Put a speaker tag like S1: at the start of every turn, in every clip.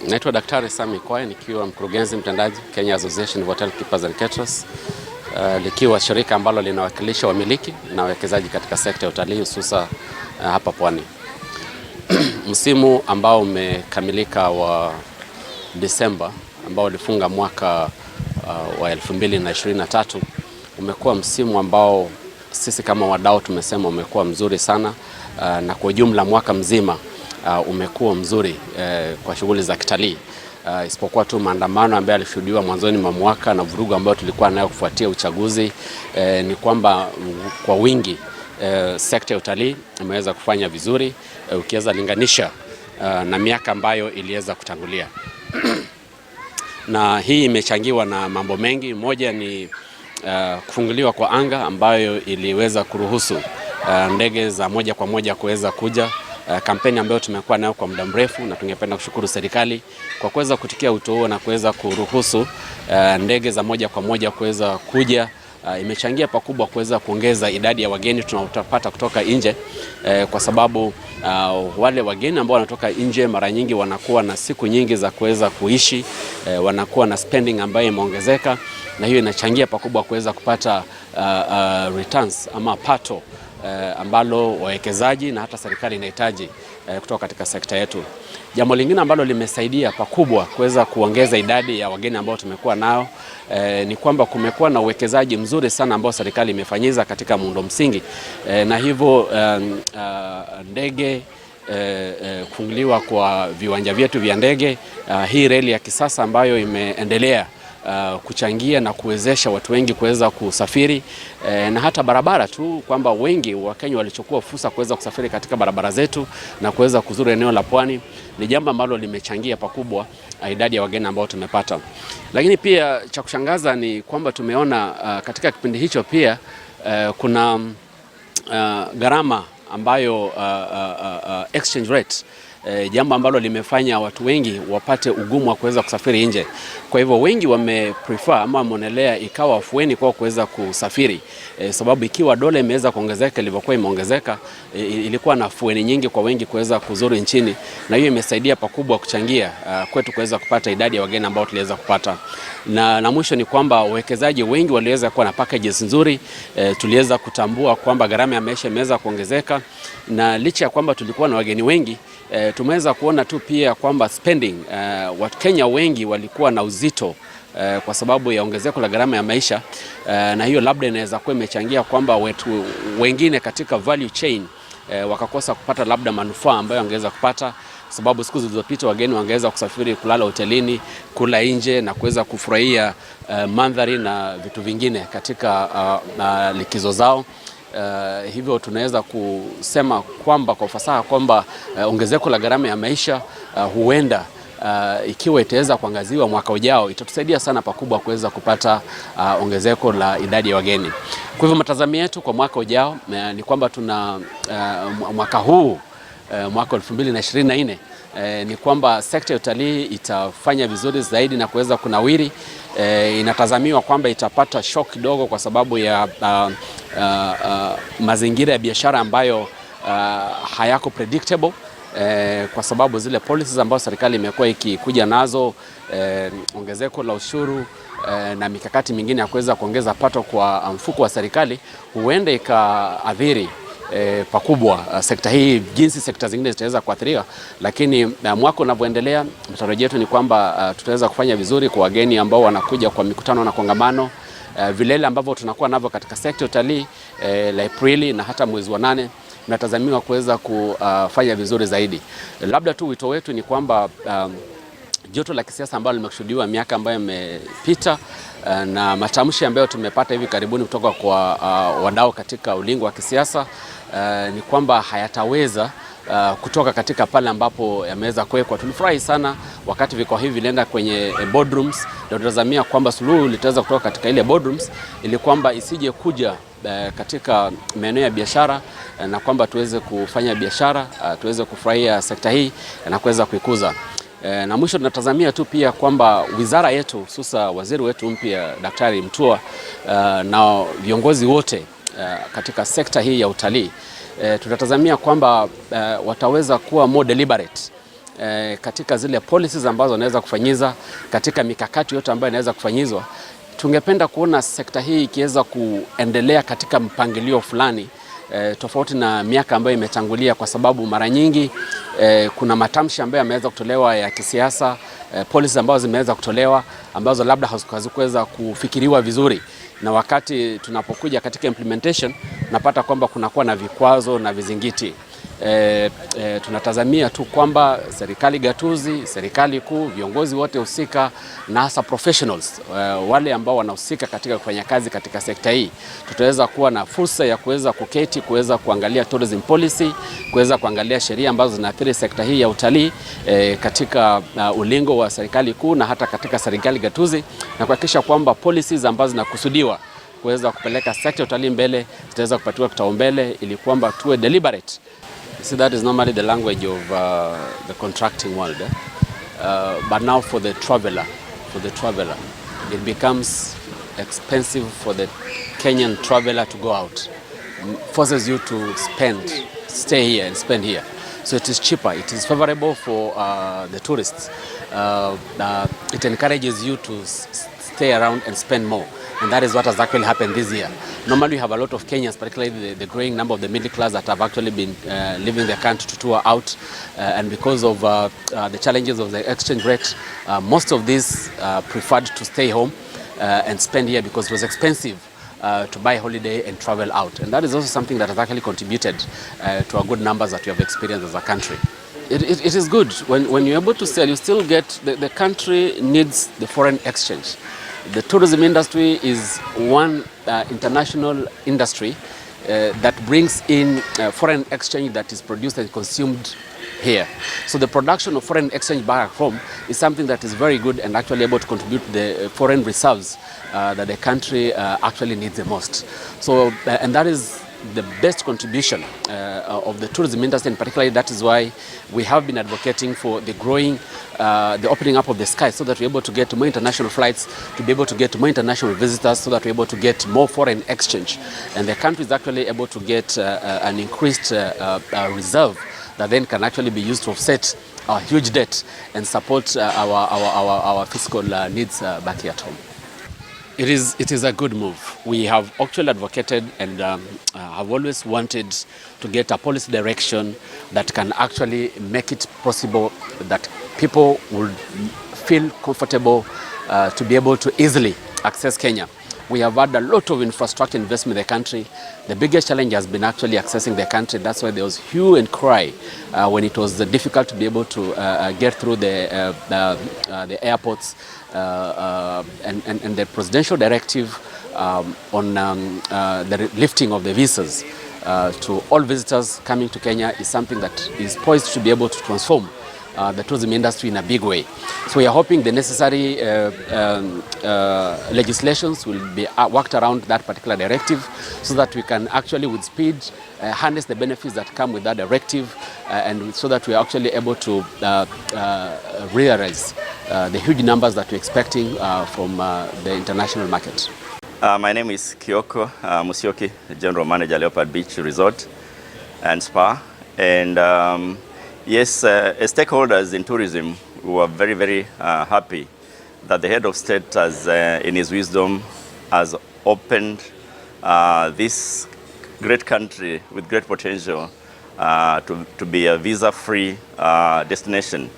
S1: Naitwa Daktari Sami Kwai, nikiwa mkurugenzi mtendaji Kenya Association of Hotel Keepers and Caterers, likiwa shirika ambalo linawakilisha wamiliki na wawekezaji katika sekta ya utalii hususa hapa Pwani. Msimu ambao umekamilika wa Disemba ambao ulifunga mwaka wa 2023 umekuwa msimu ambao sisi kama wadau tumesema umekuwa mzuri sana, na kwa jumla mwaka mzima umekuwa mzuri kwa shughuli za kitalii, isipokuwa tu maandamano ambayo yalishuhudiwa mwanzoni mwa mwaka na vurugu ambayo tulikuwa nayo kufuatia uchaguzi. Ni kwamba kwa wingi sekta ya utalii imeweza kufanya vizuri ukiweza linganisha na miaka ambayo iliweza kutangulia. Na hii imechangiwa na mambo mengi. Moja ni kufunguliwa kwa anga ambayo iliweza kuruhusu ndege za moja kwa moja kuweza kuja, kampeni ambayo tumekuwa nayo kwa muda mrefu, na tungependa kushukuru serikali kwa kuweza kutikia wito huo na kuweza kuruhusu ndege za moja kwa moja kuweza kuja. Imechangia pakubwa kuweza kuongeza idadi ya wageni tunaopata kutoka nje, kwa sababu wale wageni ambao wanatoka nje mara nyingi wanakuwa na siku nyingi za kuweza kuishi, wanakuwa na spending ambayo imeongezeka, na hiyo inachangia pakubwa kuweza kupata returns ama pato ambalo wawekezaji na hata serikali inahitaji kutoka katika sekta yetu. Jambo lingine ambalo limesaidia pakubwa kuweza kuongeza idadi ya wageni ambao tumekuwa nao ni kwamba kumekuwa na uwekezaji mzuri sana ambao serikali imefanyiza katika muundo msingi, na hivyo ndege, kufunguliwa kwa viwanja vyetu vya ndege, hii reli ya kisasa ambayo imeendelea kuchangia na kuwezesha watu wengi kuweza kusafiri, na hata barabara tu, kwamba wengi wa Kenya walichukua fursa kuweza kusafiri katika barabara zetu na kuweza kuzuru eneo la Pwani. Ni jambo ambalo limechangia pakubwa idadi ya wageni ambao tumepata. Lakini pia cha kushangaza ni kwamba tumeona katika kipindi hicho pia kuna gharama ambayo exchange rate, jambo ambalo limefanya watu wengi wapate ugumu wa kuweza kusafiri nje. Kwa hivyo wengi wameprefer ama wameonelea ikawa afueni kwa kuweza kusafiri, sababu ikiwa dola imeweza kuongezeka ilivyokuwa imeongezeka, ilikuwa na afueni nyingi kwa wengi kuweza kuzuru nchini, na hiyo imesaidia pakubwa kuchangia kwetu kuweza kupata idadi ya wageni ambao tuliweza kupata. Na mwisho ni kwamba wawekezaji wengi waliweza kuwa na packages nzuri. Tuliweza kutambua kwamba gharama ya maisha imeweza kuongezeka, na licha ya kwamba tulikuwa na wageni wengi, tumeweza kuona tu pia kwamba spending, Wakenya wengi walikuwa na uzito kwa sababu ya ongezeko la gharama ya maisha, na hiyo labda inaweza kuwa imechangia kwamba watu wengine katika value chain wakakosa kupata labda manufaa ambayo wangeweza kupata, sababu siku zilizopita wageni wangeweza kusafiri, kulala hotelini, kula nje na kuweza kufurahia mandhari na vitu vingine katika likizo zao. Hivyo tunaweza kusema kwamba kwa ufasaha kwamba ongezeko la gharama ya maisha huenda ikiwa itaweza kuangaziwa mwaka ujao, itatusaidia sana pakubwa kuweza kupata ongezeko la idadi ya wageni. Kwa hivyo matazamio yetu kwa mwaka ujao ni kwamba tuna mwaka huu, mwaka 2024, ni kwamba sekta ya utalii itafanya vizuri zaidi na kuweza kunawiri. Inatazamiwa kwamba itapata shock kidogo kwa sababu ya mazingira ya biashara ambayo hayako predictable, kwa sababu zile policies ambazo serikali imekuwa ikikuja nazo, ongezeko la ushuru na mikakati mingine ya kuweza kuongeza pato kwa mfuko wa serikali, huenda ikaathiri pakubwa sekta hii jinsi sekta zingine zitaweza kuathiriwa. Lakini mwaka unavyoendelea, matarajio yetu ni kwamba tutaweza kufanya vizuri kwa wageni ambao wanakuja kwa mikutano na kongamano, vilele ambavyo tunakuwa navyo katika sekta ya utalii la Aprili na hata mwezi wa 8 tunatazamiwa kuweza kufanya vizuri zaidi. Labda tu wito wetu ni kwamba joto la kisiasa ambalo limeshuhudiwa miaka ambayo imepita, na matamshi ambayo tumepata hivi karibuni kutoka kwa wadau katika ulingo wa kisiasa, ni kwamba hayataweza kutoka katika pale ambapo yameweza kuwekwa. Tulifurahi sana wakati vikao hivi vilienda kwenye boardrooms, na tutazamia kwamba suluhu litaweza kutoka katika ile boardrooms, ili kwamba isije kuja katika maeneo ya biashara, na kwamba tuweze kufanya biashara, tuweze kufurahia sekta hii na kuweza kuikuza. Na mwisho tunatazamia tu pia kwamba wizara yetu, hususa waziri wetu mpya Daktari Mtua, na viongozi wote katika sekta hii ya utalii, tunatazamia kwamba wataweza kuwa more deliberate katika zile policies ambazo wanaweza kufanyiza, katika mikakati yote ambayo inaweza kufanyizwa. Tungependa kuona sekta hii ikiweza kuendelea katika mpangilio fulani tofauti na miaka ambayo imetangulia, kwa sababu mara nyingi kuna matamshi ambayo yameweza kutolewa ya kisiasa, policies ambazo zimeweza kutolewa ambazo labda hazikuweza kufikiriwa vizuri, na wakati tunapokuja katika implementation napata kwamba kunakuwa na vikwazo na vizingiti. Tunatazamia tu kwamba serikali gatuzi, serikali kuu, viongozi wote husika na hasa professionals wale ambao wanahusika katika kufanya kazi katika sekta hii, tutaweza kuwa na fursa ya kuweza kuketi, kuweza kuangalia tourism policy, kuweza kuangalia sheria ambazo zinaathiri sekta hii ya utalii katika ulingo wa serikali kuu na hata katika serikali gatuzi, na kuhakikisha kwamba policies ambazo zinakusudiwa kuweza kupeleka sekta ya utalii mbele zitaweza kupatiwa kipaumbele ili kwamba tuwe deliberate. See, that is normally the language of the contracting world. But now for the traveler, it becomes expensive for the Kenyan traveler to go out. Forces you to stay here and spend here. So it is cheaper, it is favorable for the tourists. It encourages you to stay around and spend more. And that is what has actually happened this year. Normally we have a lot of Kenyans, particularly the growing number of the middle class, that have actually been leaving their country to tour out. And because of the challenges of the exchange rate, most of these preferred to stay home and spend here because it was expensive to buy holiday and travel out. And that is also something that has actually contributed to our good numbers that we have experienced as a country. It is good. When you're able to sell, you still get, the country needs the foreign exchange. The tourism industry is one international industry that brings in foreign exchange that is produced and consumed here. So the production of foreign exchange back home is something that is very good and actually able to contribute to the foreign reserves that the country actually needs the most. So, and that is the best contribution of the tourism industry, and particularly that is why we have been advocating for the growing, the opening up of the sky, so that we're able to get more international flights, to be able to get more international visitors, so that we're able to get more foreign exchange. And the country is actually able to get an increased reserve that then can actually be used to offset our huge debt and support our fiscal needs back here at home. It is a good move. We have actually advocated and have always wanted to get a policy direction that can actually make it possible that people would feel comfortable to be able to easily access Kenya. We have had a lot of infrastructure investment in the country. The biggest challenge has been actually accessing the country. That's why there was hue and cry when it was difficult to be able to get through the airports. And the presidential directive on the lifting of the visas to all visitors coming to Kenya is something that is poised to be able to transform the tourism industry in a big way. So we are hoping the necessary legislations will be worked around that particular directive, so that we can actually with speed harness the benefits that come with that directive, and so that we are actually able to realize the huge numbers that we're expecting from the international market.
S2: My name is Kioko Musyoki, General Manager, Leopard Beach Resort and Spa. And yes, as stakeholders in tourism, we were very, very happy that the head of state has, in his wisdom, has opened this great country with great potential to be a visa-free destination.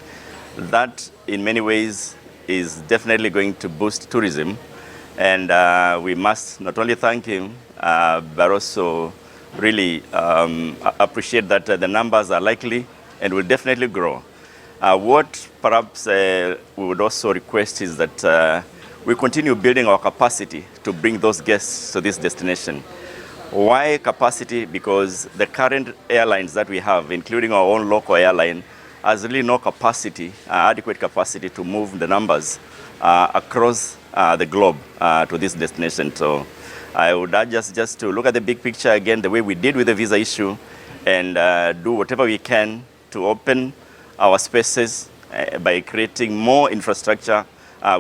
S2: That, in many ways, is definitely going to boost tourism. And we must not only thank him, but also really appreciate that the numbers are likely and will definitely grow. What perhaps we would also request is that we continue building our capacity to bring those guests to this destination. Why capacity? Because the current airlines that we have, including our own local airline, has really no capacity, adequate capacity to move the numbers across the globe to this destination. So I would urge us just to look at the big picture again, the way we did with the visa issue, and do whatever we can to open our spaces by creating more infrastructure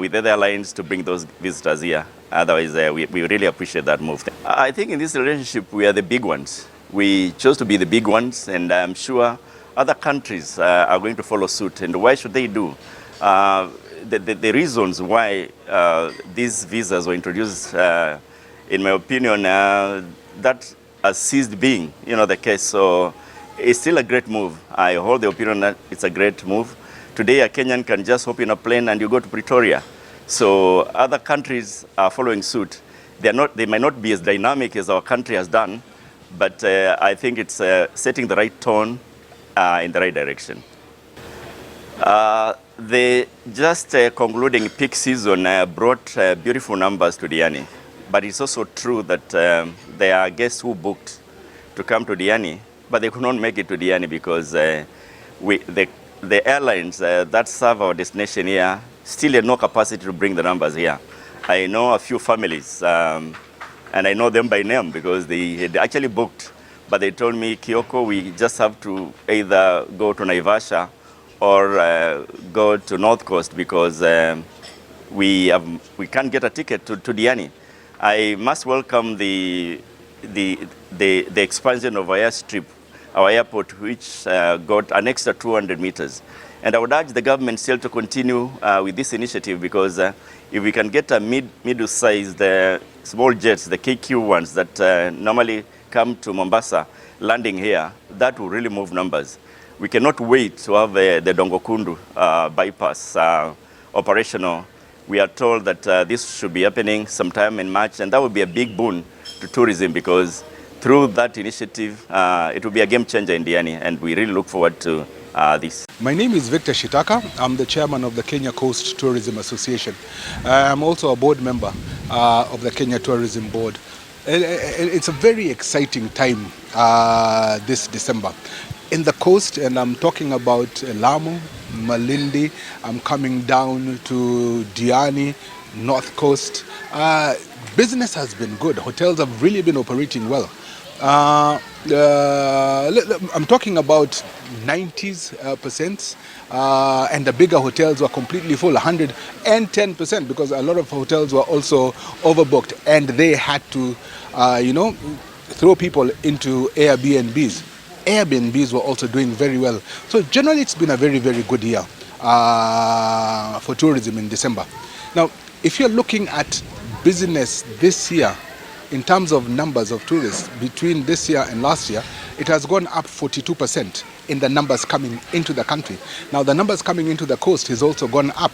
S2: with other airlines to bring those visitors here. Otherwise, we really appreciate that move. I think in this relationship, we are the big ones. We chose to be the big ones, and I'm sure other countries are going to follow suit. And why should they do? The reasons why these visas were introduced, in my opinion, that has ceased being, the case. So it's still a great move. I hold the opinion that it's a great move. Today, a Kenyan can just hop in a plane and you go to Pretoria. So other countries are following suit. They might not be as dynamic as our country has done, but I think it's setting the right tone in the right direction. The just concluding peak season brought beautiful numbers to Diani, but it's also true that there are guests who booked to come to Diani, but they could not make it to Diani because the airlines that serve our destination here still had no capacity to bring the numbers here. I know a few families, and I know them by name because they had actually booked, but they told me, Kioko, we just have to either go to Naivasha or go to North Coast because we can't get a ticket to Diani. I must welcome the expansion of our airstrip, our airport, which got an extra 200 meters. And I would urge the government still to continue with this initiative because if we can get a middle-sized small jets, the KQ ones that normally come to Mombasa, landing here, that will really move numbers. We cannot wait to have the Dongokundu bypass operational. We are told that this should be happening sometime in March, and that would be a big boon to tourism because through that initiative, it will be a game changer in Diani, and we really look forward to this.
S3: My name is Victor Shitaka. I'm the chairman of the Kenya Coast Tourism Association. I'm also a board member of the Kenya Tourism Board. It's a very exciting time this December. In the coast, and I'm talking about Lamu, Malindi, I'm coming down to Diani, North Coast. Business has been good. Hotels have really been operating well. I'm talking about 90%, and the bigger hotels were completely full, 110%, because a lot of hotels were also overbooked, and they had to, throw people into Airbnbs. Airbnbs were also doing very well. So generally, it's been a very, very good year for tourism in December. Now, if you're looking at business this year, in terms of numbers of tourists between this year and last year, it has gone up 42% in the numbers coming into the country. Now, the numbers coming into the coast has also gone up.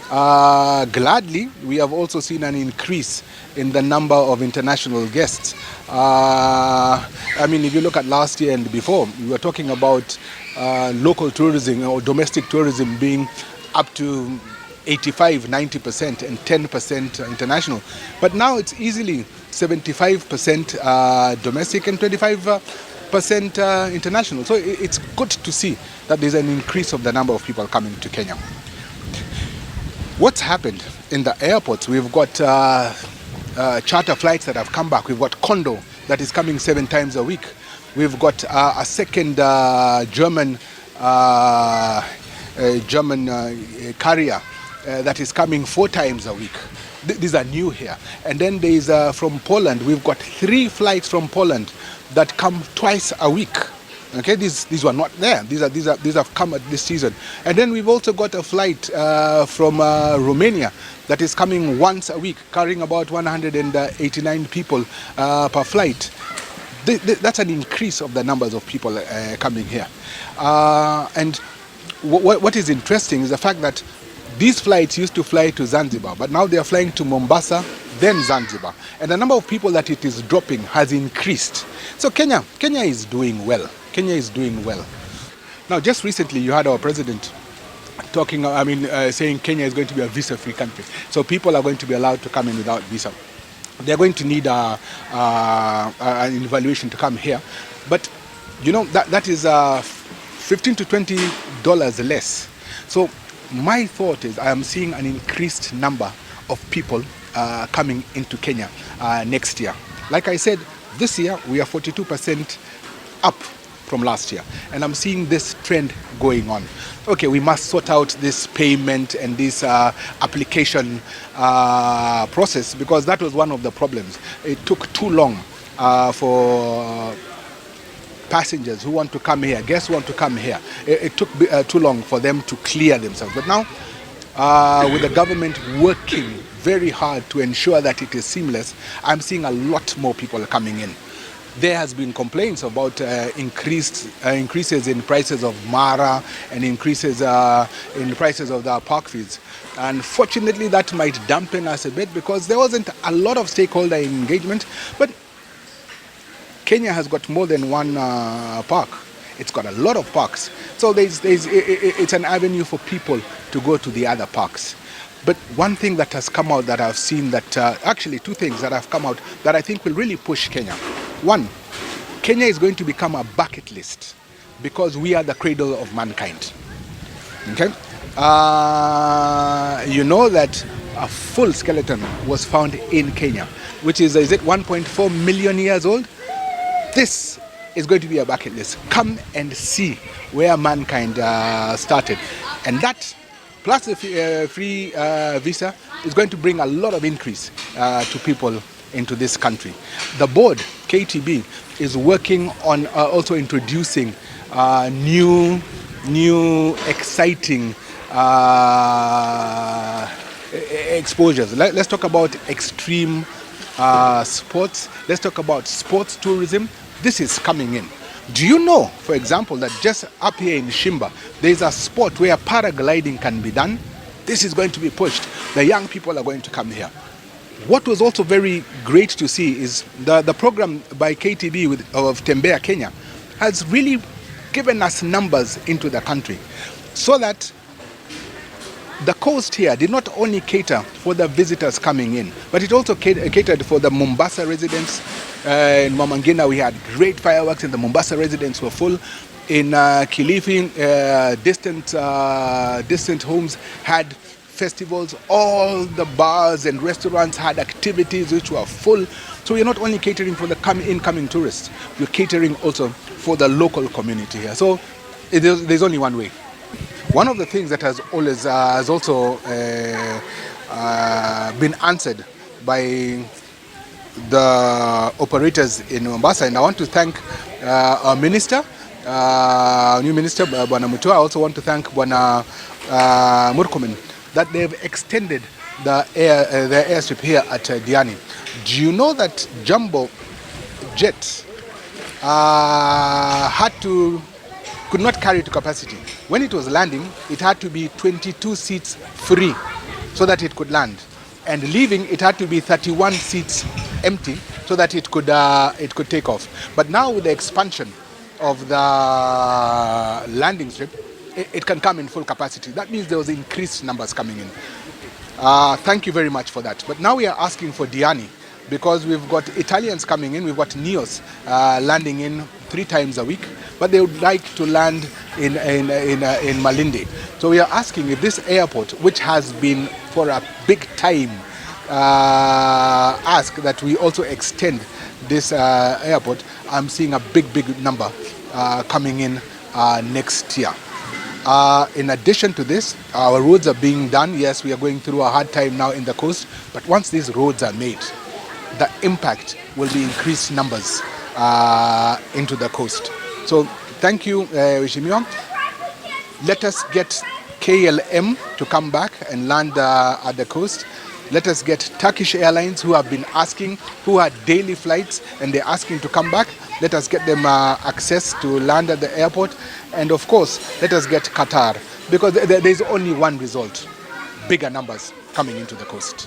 S3: Gladly, we have also seen an increase in the number of international guests. If you look at last year and before, we were talking about local tourism or domestic tourism being up to 85-90% and 10% international. But now it's easily 75% domestic and 25% international. So it's good to see that there's an increase of the number of people coming to Kenya. What's happened in the airports? We've got charter flights that have come back. We've got Condo that is coming 7 times a week. We've got a second German carrier that is coming 4 times a week. These are new here. And then there is from Poland. We've got 3 flights from Poland that come twice a week. Okay, these were not there. These have come at this season. And then we've also got a flight from Romania that is coming once a week, carrying about 189 people per flight. That's an increase of the numbers of people coming here. And what is interesting is the fact that these flights used to fly to Zanzibar, but now they are flying to Mombasa, then Zanzibar. And the number of people that it is dropping has increased. So Kenya is doing well. Kenya is doing well. Now, just recently, you had our president talking, saying Kenya is going to be a visa-free country. So people are going to be allowed to come in without visa. They're going to need an evaluation to come here. But, that is $15 to $20 less. So my thought is I am seeing an increased number of people coming into Kenya next year. Like I said, this year we are 42% up from last year, and I'm seeing this trend going on. Okay, we must sort out this payment and this application process, because that was one of the problems. It took too long for passengers who want to come here, guests who want to come here. It took too long for them to clear themselves. But now, with the government working very hard to ensure that it is seamless, I'm seeing a lot more people coming in. There has been complaints about increases in prices of Mara and increases in the prices of the park fees. Unfortunately, that might dampen us a bit because there wasn't a lot of stakeholder engagement. But Kenya has got more than one park. It's got a lot of parks. So it's an avenue for people to go to the other parks. But one thing that has come out that I've seen that, actually two things that have come out that I think will really push Kenya. One, Kenya is going to become a bucket list because we are the cradle of mankind. Okay? You know that a full skeleton was found in Kenya, which is it 1.4 million years old? This is going to be a bucket list. Come and see where mankind started. And that, plus the free visa, is going to bring a lot of increase to people into this country. The board, KTB, is working on also introducing new exciting exposures. Let's talk about extreme sports. Let's talk about sports tourism. This is coming in. Do you know, for example, that just up here in Shimba, there's a sport where paragliding can be done? This is going to be pushed. The young people are going to come here. What was also very great to see is the program by KTB of Mutembei, Kenya, has really given us numbers into the country so that the coast here did not only cater for the visitors coming in, but it also catered for the Mombasa residents. In Mamangina, we had great fireworks and the Mombasa residents were full. In Kilifi, distant homes had festivals. All the bars and restaurants had activities which were full. So we're not only catering for the incoming tourists, we're catering also for the local community here. So there's only one way. One of the things that has always has also been answered by the operators in Mombasa, and I want to thank our minister, new minister, Bwana Mutua. I also want to thank Bwana Murkomen, that they've extended the airstrip here at Diani. Do you know that Jumbo Jet could not carry to capacity? When it was landing, it had to be 22 seats free so that it could land. And leaving, it had to be 31 seats empty so that it could take off. But now with the expansion of the landing strip, it can come in full capacity. That means there was increased numbers coming in. Thank you very much for that. But now we are asking for Diani because we've got Italians coming in, we've got Neos landing in 3 times a week, but they would like to land in Malindi. So we are asking if this airport, which has been for a big time ask that we also extend this airport. I'm seeing a big number coming in next year. In addition to this, our roads are being done. Yes, we are going through a hard time now in the coast, but once these roads are made, the impact will be increased numbers into the coast. So thank you, Wishimiwa. Let us get KLM to come back and land at the coast. Let us get Turkish Airlines, who have been asking, who had daily flights, and they're asking to come back. Let us get them access to land at the airport. And of course, let us get Qatar, because there's only one result: bigger numbers coming into the coast.